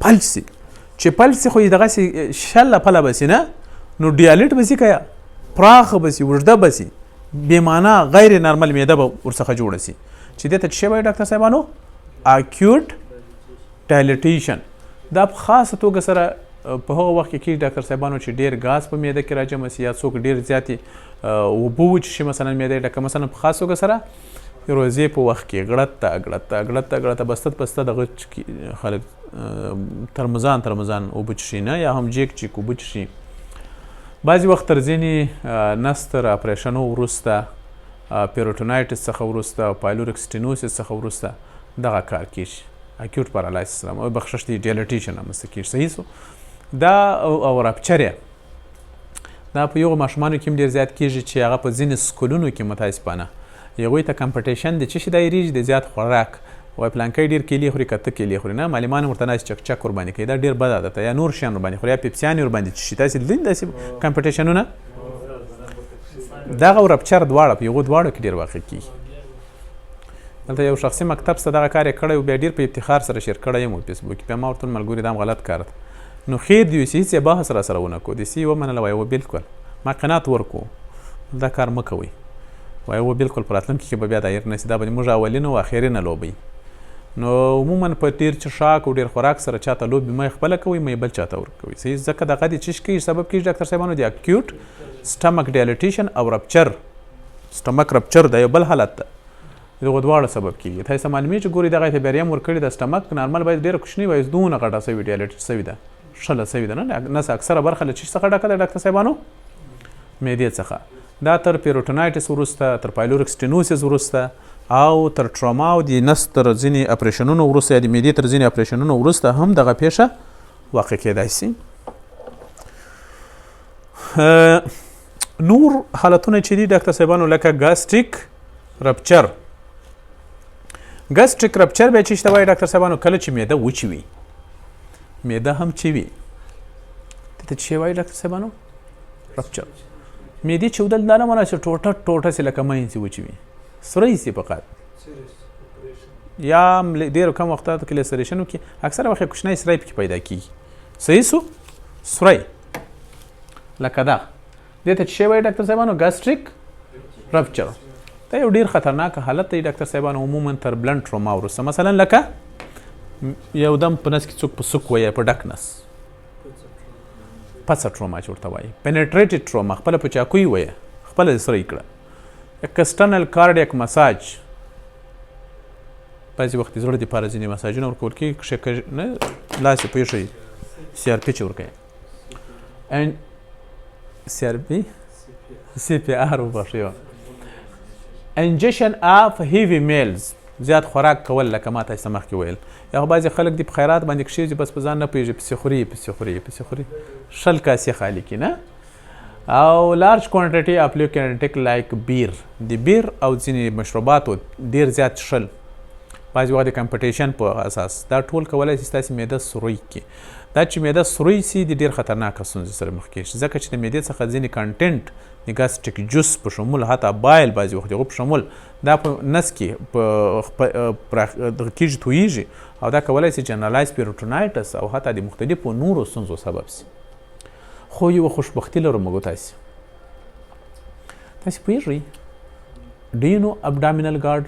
فلج سي چې فلج سي خو یې دغسې شله پله به سي نه نو ډیالیټ به سي که پراخه به سي اوږده به سي بېمانه غیر نارمل معده به ورڅخه جوړه سي چې دې ته څه شی وایي ډاکټر صاحبانو اکیوټ ډایلیټیشن. دا په خاصه توګه سره په هغه وخت کې کېږي ډاکټر صاحبانو چې ډېر ګاز په معده کې راجمع سي یا څوک ډېر زیاتې اوبه وڅښي مثلا معده یې ډکه مثلا په خاص توګه سره روزې په وخت کې غړت بسته دغه خلک ترمزان اوبه څښي نه یا هم جیک اوبه څښي. بعضې وخت تر ځینې نستر اپریشنو وروسته پیروټونایټس څخه وروسته پایلوریک سټینوسس څخه وروسته دغه کار کېږي اکیوټ پارالایسس بخشش دی ډایلیټیشن رامنځته کېږي. صحیح سو دا او رپچر دا په یو ماشومانو کې هم ډېر زیات کېږي چې هغه په ځینې سکولونو کې متاسفانه هغوی ته کمپټیشن د څه شي دایریږي د زیات خوراک وایي پلانکی ډېر کیلې خوري که ته کیلې خوري نه معلمان ورته ناست چک ورباندې کوي دا ډېر بد عادت یا نور شیان ورباندې خوري یا پیپسیان ورباندې څښي تاسې لیدلي داسې کمپټیشنونه دغه رپچر دواړه په یغو دواړو کې ډېر واقع کېږي. دلته یو شخصي مکتب څخه دغه کار یې کړی و بیا ډېر په افتخار سره شیر کړی یم فیسبوک کې بیا ما ورته ملګري دا هم غلط کار ده نو خیر دی چې هېڅ یې بحث راسره ونه کړو داسې یې ومنله وایي بالکل ما قناعت ورکړو دا کار مه کوئ وایي بالکل په راتلونکي کې به بیا دایر نه سي دا به موږ اولین او اخرینه لوبئ. نو عموما په ډېر څښاک او ډېر خوراک سره چاته لوبې مه یې خپله کوئ مه یې بل چاته ورکوئ. صحیح ځکه دغه د څه کېږي سبب کېږي ډاکټر صاحبانو د اکیوټ سټمک ډایلیټیشن او رپچر سټمک رپچر دا یو بل حالت ده دغه دواړه سبب کېږي. تاسې معلومېږي چې ګورئ دغه ته بیا هم ورکړي د سټمک نارمل باید ډېره کوچنۍ وایي دونه غټه سوي ډایلیټ سوي ده شله سوي ده نه نس اکثره برخه له څه څخه ډکه ده ډاکټر صاحبانو معدې څخه دا تر پیروټونایټس وروسته تر پایلوریک سټینوسس وروسته او تر ټراما او د نس تر ځینې اپریشنونو وروسته یا د معدې تر ځینې اپریشنونو وروسته هم دغه پیښه واقع کېدای سي. نور حالتونه چې دي ډاکټر صاحبانو لکه ګاسټریک رپچر بیا چې ته وایي ډاکټر صاحبانو کله چې معده وچې وي معده هم چې وي ته چې وایي ډاکټر صاحبانو رپچر معدې چودل دا نه معنی چې ټوټه سي لکه مینځ وچې وي سوری سي فقط یا ډېر کم وختاتو کې لیسریشن وکړي اکثره وخت کوچنی سری پکې پیدا کېږي. صحیح سو سری لکه دا دې ته چې وایي ډاکټر صاحبانو ګاسټریک رپچر دا یو ډېر خطرناک حالت دی ډاکټر صاحبانو عموما تر بلنډ ټروما وروسته مثلا لکه یو دم په نس کې څوک په سوک وایي په ډک نس پڅه ټروما چې ورته وایي پینیټریټډ ټروما خپله په چاقوي وایي خپله دې سره یې کړه اکسټرنل کارډیک مساج بعضې وخت د زړه دپاره ځینې مساجونه ورکول کېږي نه لاس یې پوهېږئ سی آر پي چې ورکوي سی پي آر وبخښئ انجیشن اف هیوي میلز زیات خوراک کول لکه ما تاسې ته مخکې ویل یا بعضې خلک دي په خیرات باندې کښېږي بس په ځان نه پوهېږي پسې خوري 100 کاسې خالي کړي نه او لارج کوانټیټي اف لیکوډ لایک بیر د بیر او ځینې مشروباتو ډېر زیات څښل بعضې وخت د کمپټیشن په اساس دا ټول کولی شي ستاسې معده سروی کړي. دا چې معده سروی سي د ډېر خطرناکه ستونزې سره مخ کېږي ځکه چې د معدې څخه ځینې کنټنټ د ګاسټریک جوس په شمول حتی بایل بعضې وخت هغو په شمول دا په نس کې دغه کېږي تویېږي او دا کولی شي جنرالایز پیروټونایټس او حتی د مختلفو نورو ستونزو سبب سي. خو یوه خوشبختي لرو موږ تاسې پوهېږئ ډو یو نو ابډامینل ګارډ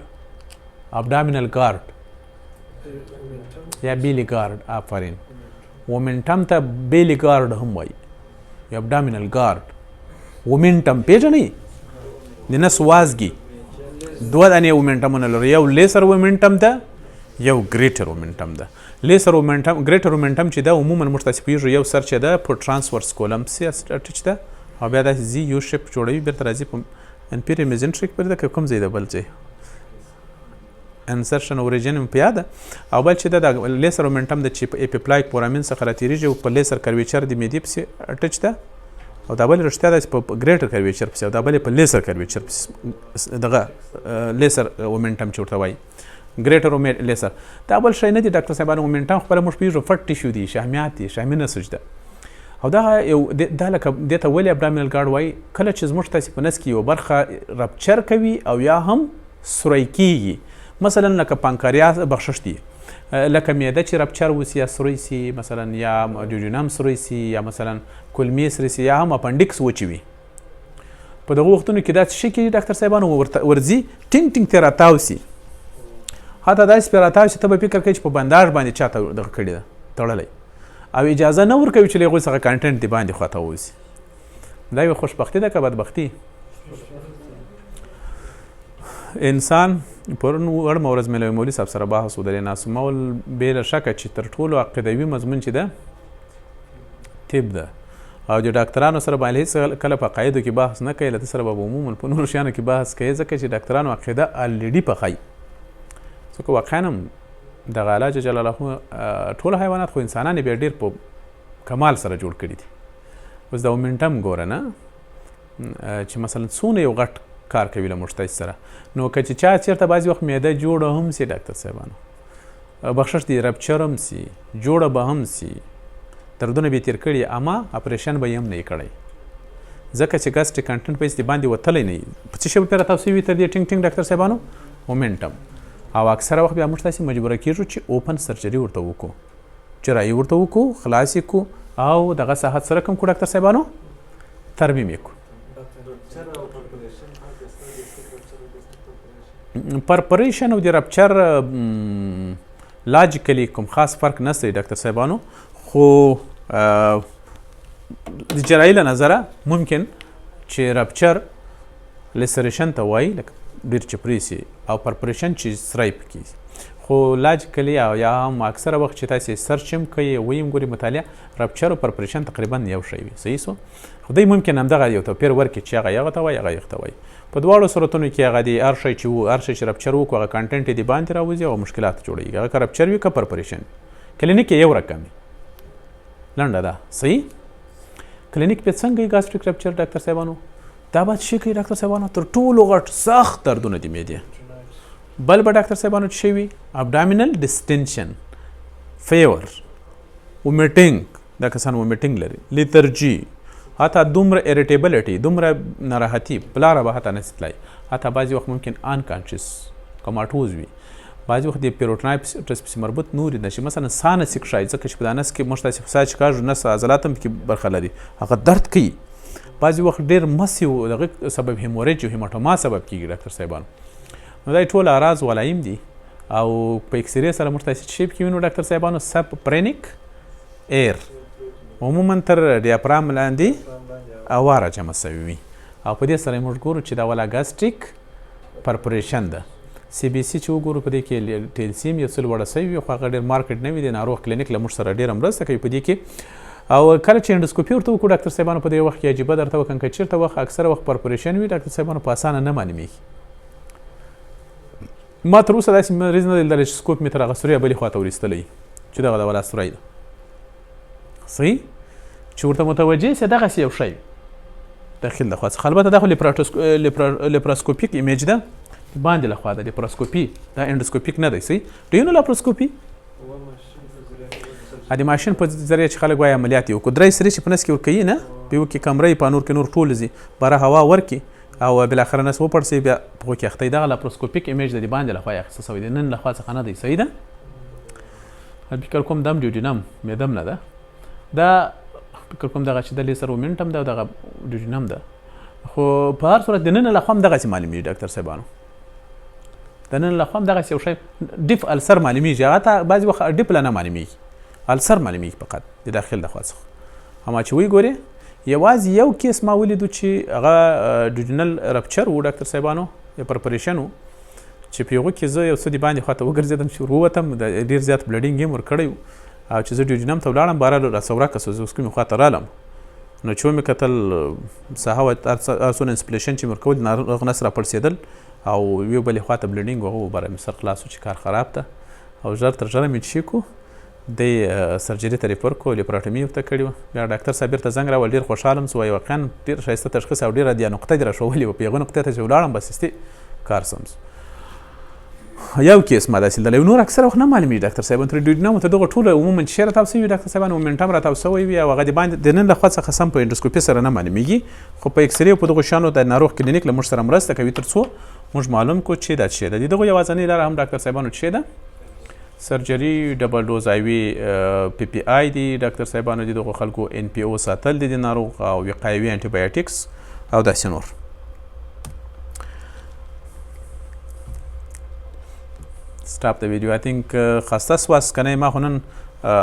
یا بیلی ګارډ آفرین ومنټم ته بیلی ګارډ هم وایي یا ابډامینل ګارډ ومنټم پېژنئ د نس وازګي دوه دانې ومنټمونه لري یو لیسر ومنټم ده یو ګریټر ومنټم ده. لیسر ومنټم ګریټر ومنټم چې ده عموما موږ تاسې پوهېږو یو سر چې ده په ټرانسورس کولم سي ټچ ده او بیا داسې ځي یو شیپ جوړوي بیرته راځي په انپیریر میزنټریک پورې ده که کوم ځای ده بل ځای انسرشن اوریجن په یاده او بل چې ده د لیسر ومنټم ده چې په اپیپلایک پورامین څخه راتېرېږي او په لیسر کرویچر د معدې پسې ټچ ده او دا بل رښتیا ده چې په ګریټر کرویچر پسې او دا بل په لیسر کرویچر پسې دغه لیسر ومنټم چې ورته وایي ګریټر لیسر دا بل شی نه دی ډاکټر صاحبانو ومنټم خپله موږ پوهېږو فټ ټیشو دي شحمیات دي شحمي نسج ده او دا یو دا لکه دې ته ولې ابډامینل ګارډ وایي کله چې زموږ تاسې په نس کې یوه برخه رپچر کوي او یا هم سوری کېږي مثلا لکه پانکریاس بخشش دي لکه معده چې رپچر وسي یا سوری سي مثلا یا ډیوډینم سوری سي یا مثلا کولمې سوری سي یا هم اپنډکس وچې وي په دغه وختونو کې دا څه شي کوي ډاکټر صاحبانو ورځي ټینګ ټینګ ترې راتاو سي حتی داسې پرې راتاو سي ته به فکر کوي چې په بنداژ باندې چا دغه کړې ده تړلی او اجازه نه ورکوي چې له هغوی څخه کانټنټ د باندې خواته ووځي دا یوه خوشبختي ده که بدبختي انسان پرون وړمه ورځ مې له مولوي صاحب سره بحث و درې ناست ما ول بې له شکه چې تر ټولو عقیدوي مضمون چې ده طب ده او د ډاکټرانو سره باندې هېڅ کله په عقایدو کې بحث نه کوي له ده سره به عموما په نورو شیانو کې بحث کوي ځکه چې ډاکټرانو عقیده الریډي پخوي ځکه واقعا هم دغه الله جل جلاله ټول حیوانات خو انسانان یې بیا ډېر په کمال سره جوړ کړي دي اوس دا مومنټم ګوره نه چې مثلا څونه یو غټ کار کوي له موږ سره نو که چې چا چېرته بعضې وخت معده جوړه هم سي ډاکټر صاحبانو بخښش دي رپچر هم سي جوړه به هم سي دردونه به یې تېر کړي اما اپریشن به یې هم نه یې کړی ځکه چې ګسټریک کنټنټ په دې باندې وتلی نه وي په څه شی به پرې راتاو سوي وي تر دې ټینګ ټینګ ډاکټر صاحبانو مومنټم او اکثره وخت بیا موږ تاسې مجبوره کېږو چې اوپن سرجري ورته وکړو جراحي ورته وکړو خلاص یې کړو او دغه ساحت سره کوم کړو ډاکټر صاحبانو ترمیم یې کړو پرپریشن او د رپچر لاجیکلی کوم خاص فرق نشته ډاکټر صاحبانو خو د جراحي له نظره ممکن چې رپچر لسریشن ته وایي لکه ډېر چپري سي او پرپریشن چې سری پکې خو لاجیکلی او یا هم اکثره وخت چې تاسې سرچ هم کوئ ویم ګوري مطالعه رپچر او پرپریشن تقریبا یو شی وي صحیح سو خو دی ممکن همدغه یو توپیر ورکړي چې هغه یغه ته وایي هغه یغه ته وایي په دواړو صورتونو کې هغه د هر شی چې رپچر وکړو هغه کانټنټ یې د باندې راوځي او مشکلات جوړوي هغه که رپچر وي که پرپریشن کلینیک یې یو رقم وي لنډه ده صحیح کلینیک په څنګه یې ګاسټریک رپچر ډاکټر صاحبانو دا باید شي کوي ډاکټر صاحبانو تر ټولو غټ سخت دردونه د معدې بل به ډاکټر صاحبانو څه شی وي ابډامینل ډسټنشن فیور ومیټینګ دا کسان ومیټینګ لري لیترجي حتی دومره اریټیبلټي دومره ناراحتي پلاره به حتی نسي تلای حتی بعضې وخت ممکن انکانشس کماټوز وي بعضې وخت د پیروټنایپس پسې مربوط نورې نشي مثلا ساه نه سي کښای ځکه چې په دا نس کې موږ تاسې ساه چې کاږو نس عضلات هم پکې برخه لري هغه درد کوي بعضې وخت ډېر مس یو دغه سبب هیموریج او هیماټوما سبب کېږي ډاکټر صاحبانو نو دا ټول اعراض ولایم دي او په اکسرې سره موږ تاسې چې پکې وینو ډاکټر صاحبانو سب پرینیک ایر عموما تر ډیافرام لاندې اواره جمع سوي وي او په دې سره موږ ګورو چې دا ولا ګاسټریک پرپریشن ده سی بي سي چې وګورو په دې کې ټیلسیم یو څه لوړه سوي وي خو هغه ډېر مارکیټ نه وي د ناروغ کلینیک له موږ سره ډېره مرسته کوي په دې کې او کله چې انډوسکوپي ورته وکړو ډاکټر صاحبانو په دې وخت کې عجیبه درته وکړم که چېرته وخت اکثره وخت پرپریشن وي ډاکټر صاحبانو په اسانه نه معلومېږي ما تر اوسه داسې مریض نه دی لیدلی چې سکوپ مې تر هغه سوریه بلې خواته ورایستلی چې دغه د ولا سوری ده صحیح چې ورته متوجه سي دغسې یو شی داخل د خوا څخه البته دا خو لیپراسکوپیک ایمیج ده باندې له خوا ده لیپراسکوپي دا انډوسکوپیک نه دی صحیح ډیونو لاپروسکوپي د ماشین په ذریعه چې خلک وایي عملیات یې وکړو درې سرې چې په نس کې ورکوي نه په یو کې کمرې په نور کې نور ټول ځي باره هوا ورکړي او بالاخره نس وپړسي بیا په هغو کې اخته دغه لاپروسکوپیک ایمیج د باندې له خوا یې اخیسته سوی دی نن له خوا څخه نه دی صحیح ده فکر کوم دم ډیوډینم میدم نه ده دا فکر کوم دغه چې د لیسر ومنټم ده او دغه ډیوډینم ده خو په هر صورت د نن له خوا هم دغسې معلومېږي ډاکټر صاحبانو د نن له خوا هم دغسې یو شی ډیف السر معلومېږي هغه ته بعضې وخت ډیپ له نه معلومېږي السر معلومېږي فقط د داخل د خوا څخه اما چې وی ګورې یوازې یو کیس ما ولیدو چې هغه ډیوډینل رپچر و ډاکټر صاحبانو یا پرپریشن و چې په هغو کې زه یو څه د باندې خواته وګرځېدم چې ور ووتم ډېر زیات بلډینګ یې ورکړی و او چې زه ډیوډینم ته ولاړم باره راسه ورکه سو زه اوس کومې خواته رالم نو چې ومې کتل ساحه وه هر څونه انسپلیشن چې مې ورکول د ناروغ نس راپړسېدل او یو بلې خواته بلډینګ وهغه باره مې سر خلاص و چې کار خراب ده او ژر تر ژره مې چې کړو دی سرجري ته ریفر کړو لیپراټومي ورته کړې وه بیا ډاکټر صاحب بیرته زنګ راول ډېر خوشحاله م سو وایي واقعا ډېر ښایسته تشخیص او ډېره د نقطه دې راښولې وه په هغه نقطې ته چې ولاړم بس استې کار سم یو کیس ما داسې لیدلی نور اکثره وخت نه معلومېږي ډاکټر صاحبان تر ډیوډینم ته دغه ټوله عموما چې شی راتاو سوي وي ډاکټر صاحبان مومنټم راتاو سوی وي او هغه د باندې د نن له خوا څخه سم په انډوسکوپي سره نه معلومېږي خو په اکسرې او په دغو شیانو د ناروغ کلینیک له موږ سره مرسته کوي تر څو موږ معلوم کړو چې دا څه شی ده د دغو یوازینۍ لاره هم ډاکټر صاحبانو څه شی ده سرجري ډبل ډوز آی وي پی پی آی دي ډاکټر صاحبانو د دغو خلکو ان پی او ساتل دي د ناروغ او وقایوي انټي بایوټیکس او داسې نور stop the video. I think خسته سواست کنه ما خو نن